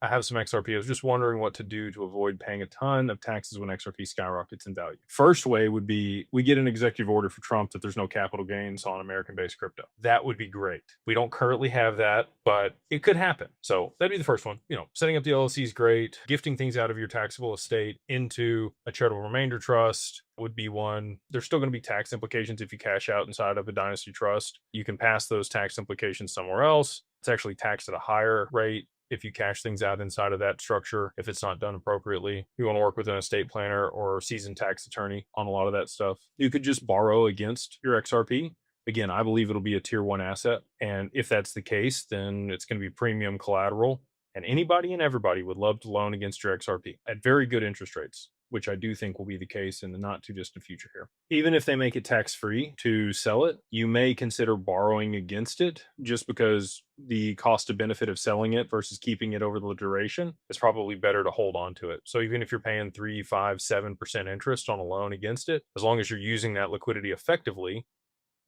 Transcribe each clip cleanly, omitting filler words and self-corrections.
I have some XRP. I was just wondering what to do to avoid paying a ton of taxes when XRP skyrockets in value. First way would be we get an executive order for Trump that there's no capital gains on American based crypto. That would be great. We don't currently have that, but it could happen. So that'd be the first one. Setting up the LLC is great. Gifting things out of your taxable estate into a charitable remainder trust would be one. There's still going to be tax implications if you cash out inside of a dynasty trust. You can pass those tax implications somewhere else. It's actually taxed at a higher rate if you cash things out inside of that structure, if it's not done appropriately. You want to work with an estate planner or seasoned tax attorney on a lot of that stuff. You could just borrow against your XRP. Again, I believe it'll be a tier one asset. And if that's the case, then it's going to be premium collateral. And anybody and everybody would love to loan against your XRP at very good interest rates, which I do think will be the case in the not too distant future here. Even if they make it tax free to sell it, you may consider borrowing against it just because the cost to benefit of selling it versus keeping it over the duration is probably better to hold on to it. So even if you're paying 3, 5, 7% interest on a loan against it, as long as you're using that liquidity effectively,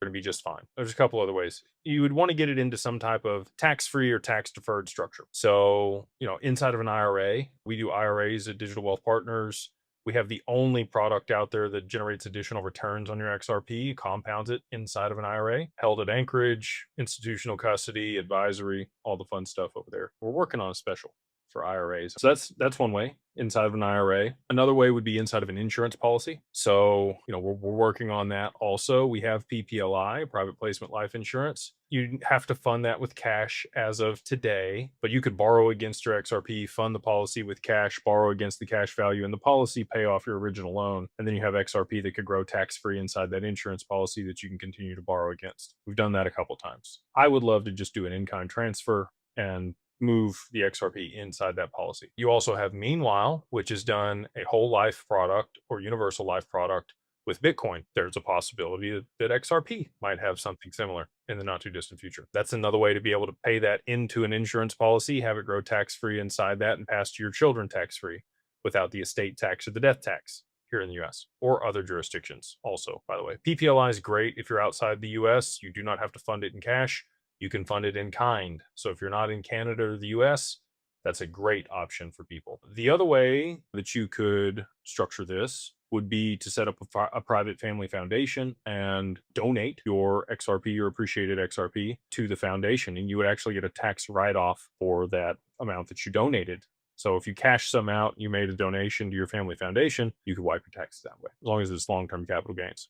going to be just fine. There's a couple other ways. You would want to get it into some type of tax-free or tax-deferred structure. So, inside of an IRA, we do IRAs at Digital Wealth Partners. We have the only product out there that generates additional returns on your XRP, compounds it inside of an IRA, held at Anchorage, institutional custody, advisory, all the fun stuff over there. We're working on a special for IRAs. So that's one way inside of an IRA. Another way would be inside of an insurance policy. So, we're working on that also. We have PPLI, private placement life insurance. You have to fund that with cash as of today, but you could borrow against your XRP, fund the policy with cash, borrow against the cash value in the policy, pay off your original loan, and then you have XRP that could grow tax-free inside that insurance policy that you can continue to borrow against. We've done that a couple times. I would love to just do an in-kind transfer and move the XRP inside that policy. You also have Meanwhile, which has done a whole life product or universal life product with Bitcoin. There's a possibility that XRP might have something similar in the not too distant future. That's another way to be able to pay that into an insurance policy, have it grow tax-free inside that and pass to your children tax-free without the estate tax or the death tax here in the US or other jurisdictions also, by the way. PPLI is great if you're outside the US. You do not have to fund it in cash. You can fund it in kind. So if you're not in Canada or the US, that's a great option for people. The other way that you could structure this would be to set up a private family foundation and donate your XRP, your appreciated XRP, to the foundation. And you would actually get a tax write-off for that amount that you donated. So if you cash some out, you made a donation to your family foundation, you could wipe your taxes that way, as long as it's long-term capital gains.